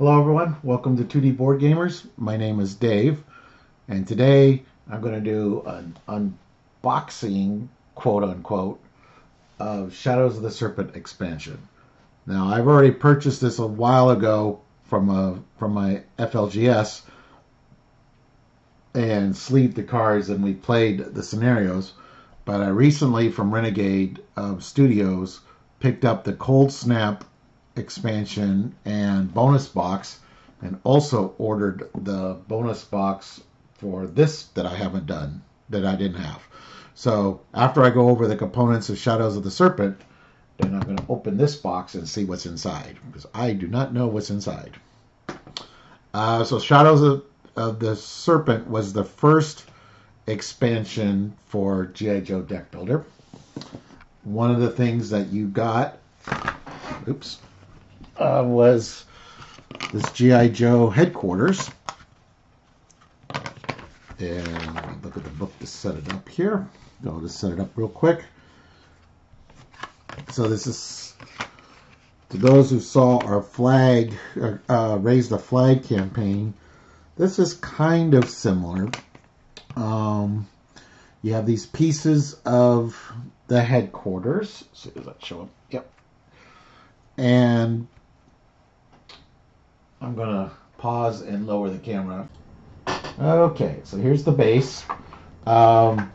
Hello everyone, welcome to 2D Board Gamers. My name is Dave, and today I'm going to do an unboxing, quote unquote, of Shadows of the Serpent expansion. Now, I've already purchased this a while ago from my FLGS and sleeved the cards, and we played the scenarios. But I recently, from Renegade Studios, picked up the Cold Snap expansion and bonus box, and also ordered the bonus box for this that I haven't done, that I didn't have. So after I go over the components of Shadows of the Serpent, then I'm going to open this box and see what's inside, because I do not know what's inside. So Shadows of the Serpent was the first expansion for G.I. Joe Deck Builder. One of the things that you got, was this G.I. Joe headquarters. And look at the book to set it up here. I'll just set it up real quick. So this is, to those who saw our flag, Raise the Flag campaign, this is kind of similar. You have these pieces of the headquarters. Let's see, does that show up? Yep. And I'm going to pause and lower the camera. Okay, so here's the base. One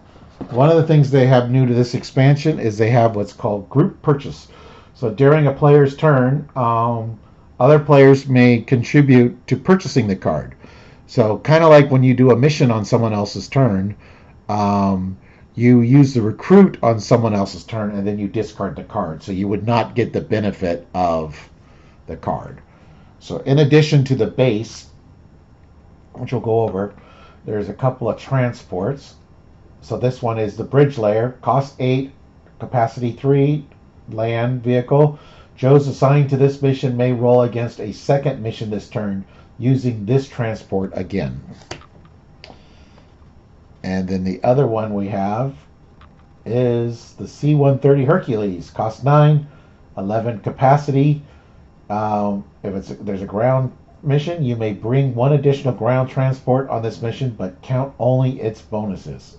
of the things they have new to this expansion is they have what's called group purchase. So during a player's turn, other players may contribute to purchasing the card. So kind of like when you do a mission on someone else's turn, you use the recruit on someone else's turn and then you discard the card. So you would not get the benefit of the card. So in addition to the base, which we'll go over, there's a couple of transports. So this one is the bridge layer, cost 8, capacity 3, land vehicle. Joes assigned to this mission may roll against a second mission this turn using this transport again. And then the other one we have is the C-130 Hercules, cost 9, 11 capacity. If there's a ground mission, you may bring one additional ground transport on this mission, but count only its bonuses.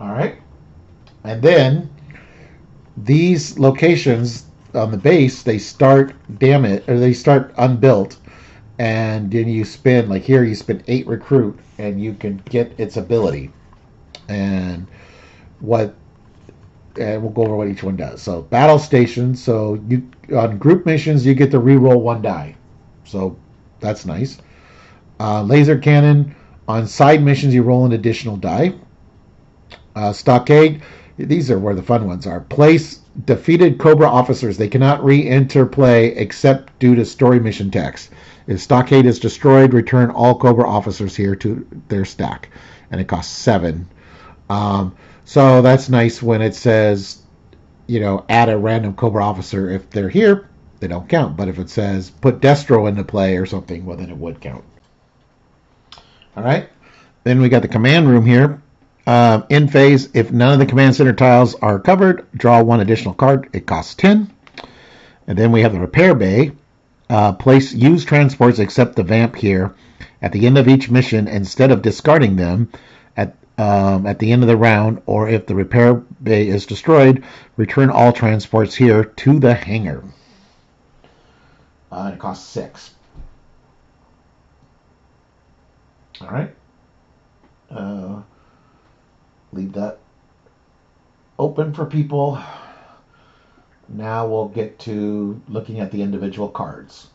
All right. And then these locations on the base, they start they start unbuilt, and then you spend, like here, you spend 8 recruit, and you can get its ability. And we'll go over what each one does. So battle stations. So you on group missions you get to reroll 1 die. So that's nice. Laser cannon. On side missions you roll an additional die. Stockade. These are where the fun ones are. Place defeated Cobra officers. They cannot re-enter play except due to story mission text. If Stockade is destroyed, return all Cobra officers here to their stack. And it costs 7. So that's nice when it says, add a random Cobra officer. If they're here, they don't count. But if it says put Destro into play or something, well, then it would count. All right. Then we got the command room here. In phase, if none of the command center tiles are covered, draw 1 additional card. It costs 10. And then we have the repair bay. Place used transports except the vamp here at the end of each mission instead of discarding them at the end of the round, or if the repair bay is destroyed, return all transports here to the hangar. It costs 6. All right. Leave that open for people. Now we'll get to looking at the individual cards.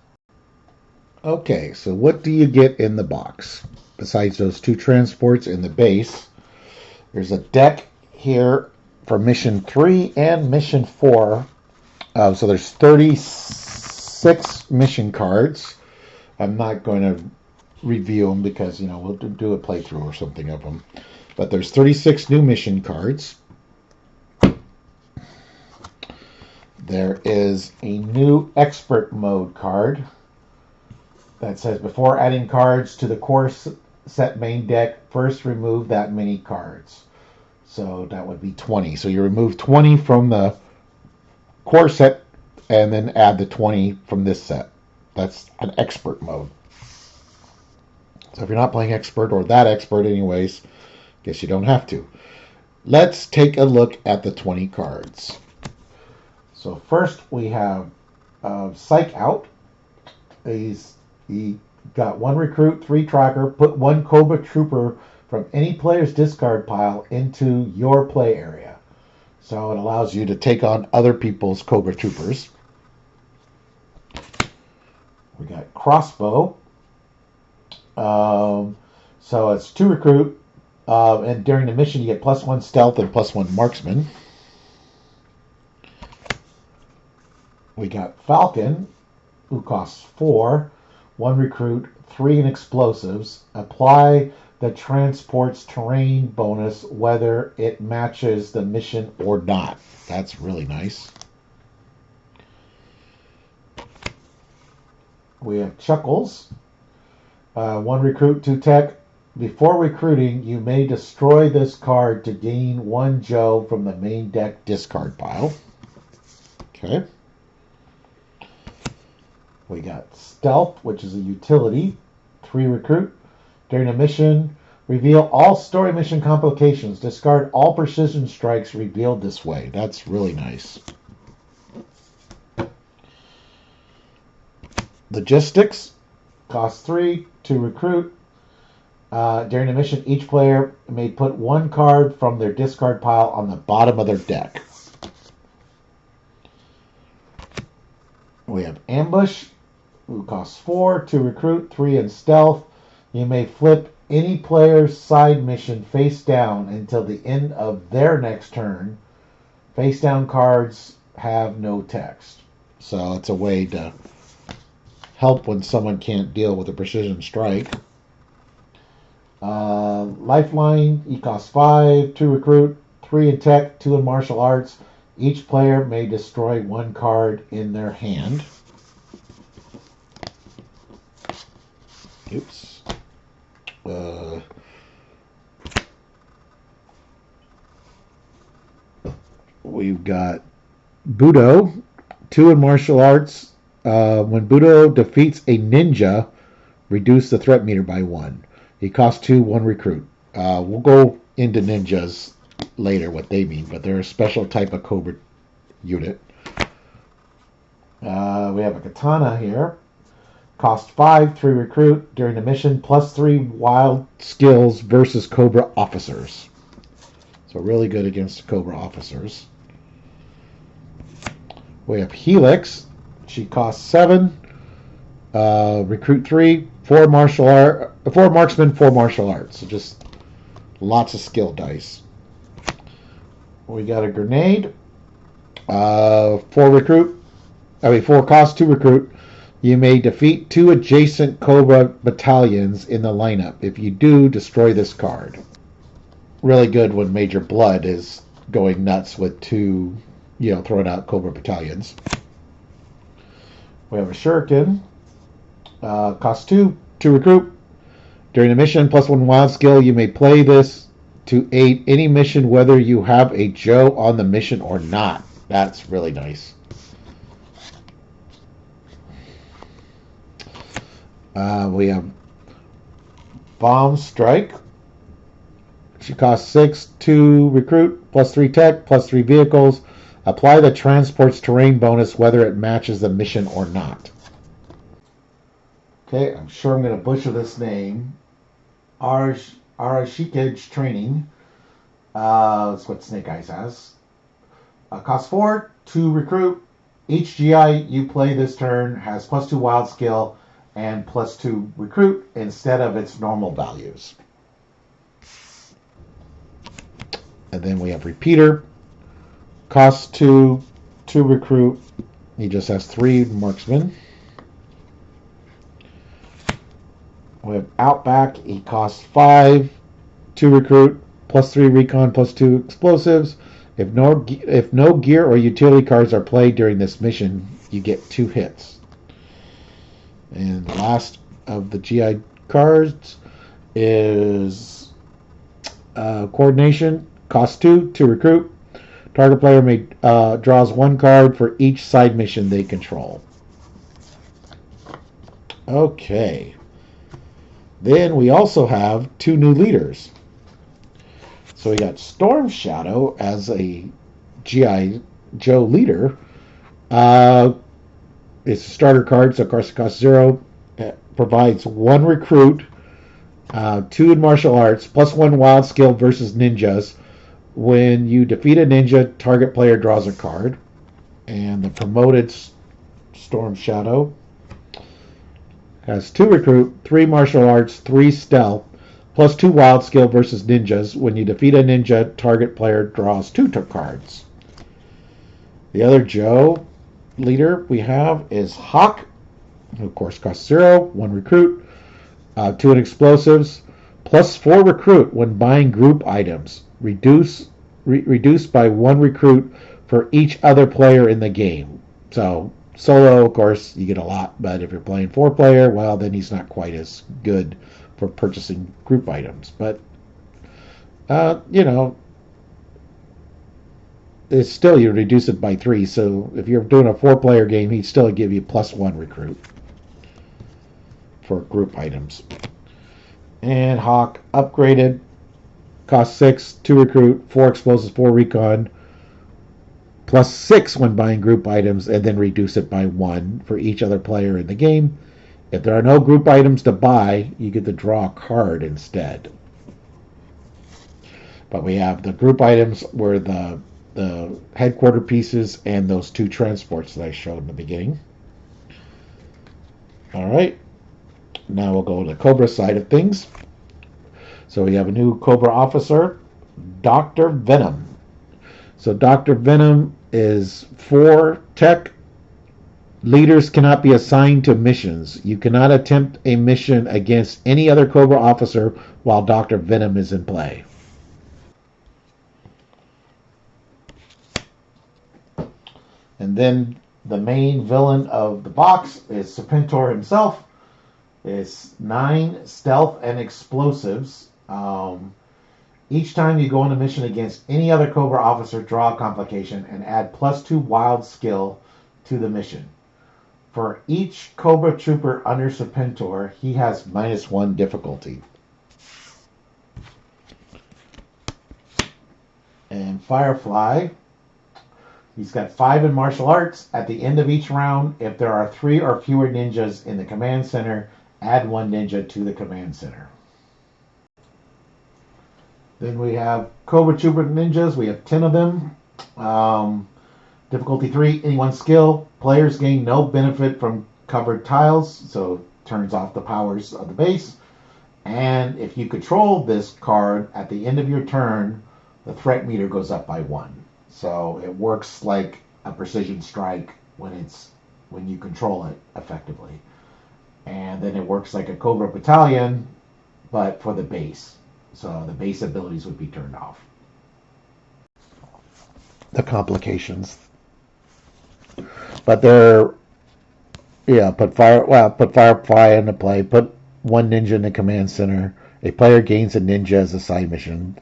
Okay, so what do you get in the box? Besides those 2 transports in the base, there's a deck here for Mission 3 and Mission 4. So there's 36 mission cards. I'm not going to review them because, we'll do a playthrough or something of them. But there's 36 new mission cards. There is a new expert mode card that says before adding cards to the core set main deck, first remove that many cards. So that would be 20. So you remove 20 from the core set and then add the 20 from this set. That's an expert mode. So if you're not playing expert or that expert anyways, guess you don't have to. Let's take a look at the 20 cards. So first we have Psych Out. He got 1 recruit, 3 tracker, put 1 Cobra Trooper from any player's discard pile into your play area. So it allows you to take on other people's Cobra Troopers. We got Crossbow. So it's 2 recruit, and during the mission you get +1 stealth and +1 marksman. We got Falcon, who costs 4, 1 recruit, 3 in explosives. Apply the transport's terrain bonus whether it matches the mission or not. That's really nice. We have Chuckles. 1 recruit, 2 tech. Before recruiting, you may destroy this card to gain 1 Joe from the main deck discard pile. Okay. We got Stealth, which is a utility. 3 recruit. During a mission, reveal all story mission complications. Discard all precision strikes revealed this way. That's really nice. Logistics. Cost 3 to recruit. During a mission, each player may put 1 card from their discard pile on the bottom of their deck. We have Ambush, who costs 4 to recruit, 3 in stealth. You may flip any player's side mission face down until the end of their next turn. Face down cards have no text. So it's a way to help when someone can't deal with a precision strike. Lifeline, he costs 5 to recruit, 3 in tech, 2 in martial arts. Each player may destroy 1 card in their hand. Oops. We've got Budo, 2 in martial arts. When Budo defeats a ninja, reduce the threat meter by 1. He costs 2, 1 recruit. We'll go into ninjas later, what they mean, but they're a special type of Cobra unit. We have a Katana here. Cost 5, 3 recruit. During the mission, +3 wild skills versus Cobra officers. So really good against Cobra officers. We have Helix. She costs 7. Recruit 3, 4 marksman, 4 martial arts. So just lots of skill dice. We got a Grenade. 4 cost, 2 recruit. You may defeat 2 adjacent Cobra battalions in the lineup. If you do, destroy this card. Really good when Major Blood is going nuts with 2, throwing out Cobra battalions. We have a Shuriken. Cost 2 to recruit. During a mission, +1 wild skill, you may play this to aid any mission whether you have a Joe on the mission or not. That's really nice. We have Bomb Strike. She costs 6 to recruit, +3 tech, +3 vehicles. Apply the transport's terrain bonus whether it matches the mission or not. Okay, I'm sure I'm going to butcher this name. Arashikage Training. That's what Snake Eyes has. Cost 4 to recruit. Each GI you play this turn has +2 wild skill and +2 recruit instead of its normal values. And then we have Repeater. Cost 2 to recruit. He just has 3 marksmen. We have Outback. He costs 5 to recruit, +3 recon, +2 explosives. If no gear or utility cards are played during this mission, you get 2 hits. And the last of the GI cards is Coordination. Cost 2 to recruit. Target player may draws one card for each side mission they control. Okay. Then we also have two new leaders. So we got Storm Shadow as a G.I. Joe leader. It's a starter card, so of course it costs 0. It provides 1 recruit, 2 in martial arts, plus 1 wild skill versus ninjas. When you defeat a ninja, target player draws a card. And the promoted Storm Shadow has 2 recruit, 3 martial arts, 3 stealth, plus 2 wild skill versus ninjas. When you defeat a ninja, target player draws 2 cards. The other Joe leader we have is Hawk, who of course costs 0, 1 recruit, 2 in explosives, plus 4 recruit when buying group items. Reduced by 1 recruit for each other player in the game. So solo, of course, you get a lot, but if you're playing 4-player, well, then he's not quite as good for purchasing group items. But it's still, you reduce it by 3. So if you're doing a 4-player game, he'd still give you plus 1 recruit for group items. And Hawk upgraded, cost 6, 2 recruit, 4 explosives, 4 recon, plus 6 when buying group items, and then reduce it by 1 for each other player in the game. If there are no group items to buy, you get to draw a card instead. But we have the group items were the headquarter pieces and those 2 transports that I showed in the beginning. All right. Now we'll go to the Cobra side of things. So we have a new Cobra officer, Dr. Venom. So Dr. Venom is 4 tech. Leaders cannot be assigned to missions. You cannot attempt a mission against any other Cobra officer while Dr. Venom is in play. And then the main villain of the box is Serpent himself. It's 9 stealth and explosives. Each time you go on a mission against any other Cobra officer, draw a complication and add plus 2 wild skill to the mission. For each Cobra trooper under Serpentor, he has minus 1 difficulty. And Firefly, he's got 5 in martial arts. At the end of each round, if there are 3 or fewer ninjas in the command center, add 1 ninja to the command center. Then we have Cobra Trooper ninjas. We have 10 of them. Difficulty 3, any 1 skill. Players gain no benefit from covered tiles, so turns off the powers of the base. And if you control this card, at the end of your turn, the threat meter goes up by 1. So it works like a precision strike when you control it effectively. And then it works like a Cobra Battalion, but for the base. So the base abilities would be turned off. The complications. But put Firefly into play. Put 1 ninja in the command center. A player gains a ninja as a side mission.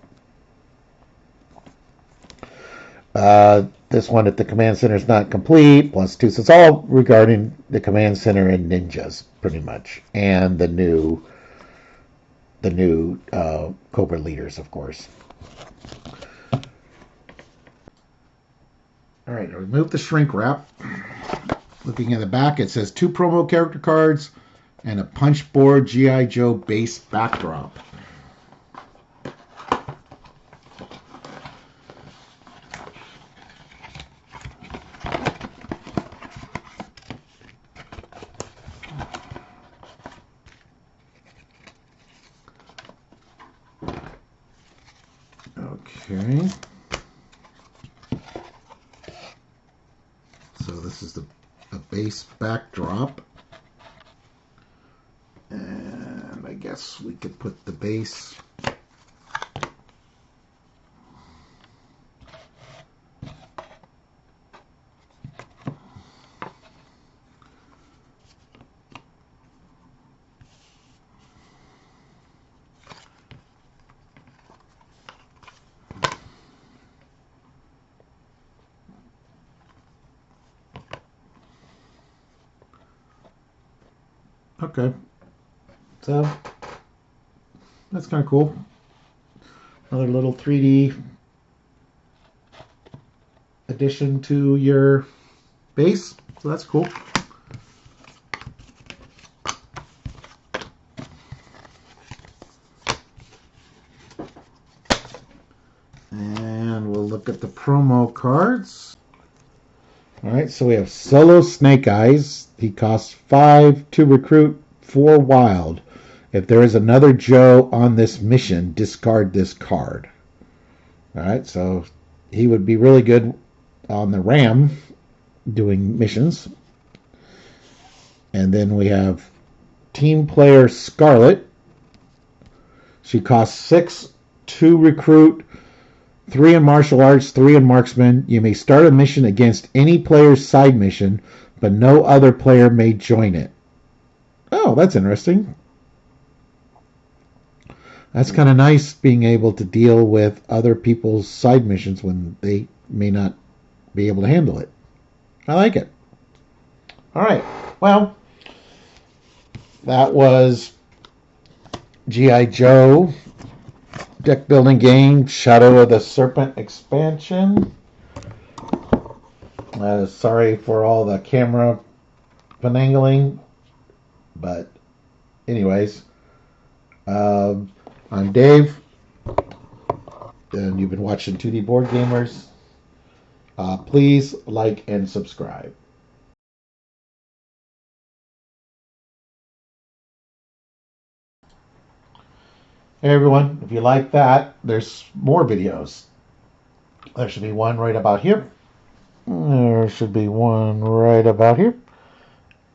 This one at the command center is not complete. Plus 2. So it's all regarding the command center and ninjas, pretty much, and the new Cobra leaders, of course. All right, I remove the shrink wrap. Looking at the back, it says 2 promo character cards and a punchboard G.I. Joe base backdrop. Okay. So this is the base backdrop. And I guess we could put the base Okay. So that's kind of cool. Another little 3D addition to your base. So that's cool. And we'll look at the promo cards. All right, so we have Solo Snake Eyes. He costs 5 to recruit, 4 wild. If there is another Joe on this mission, discard this card. All right, so he would be really good on the Ram doing missions. And then we have team player Scarlet. She costs 6 to recruit, 3 in martial arts, 3 in marksman. You may start a mission against any player's side mission, but no other player may join it. Oh, that's interesting. That's kind of nice being able to deal with other people's side missions when they may not be able to handle it. I like it. All right. Well, that was G.I. Joe deck building game, Shadow of the Serpent expansion. Sorry for all the camera finagling, but anyways, I'm Dave, and you've been watching 2D Board Gamers. Please like and subscribe. Hey everyone, if you like that, there's more videos. There should be one right about here. There should be one right about here.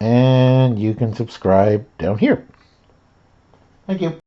And you can subscribe down here. Thank you.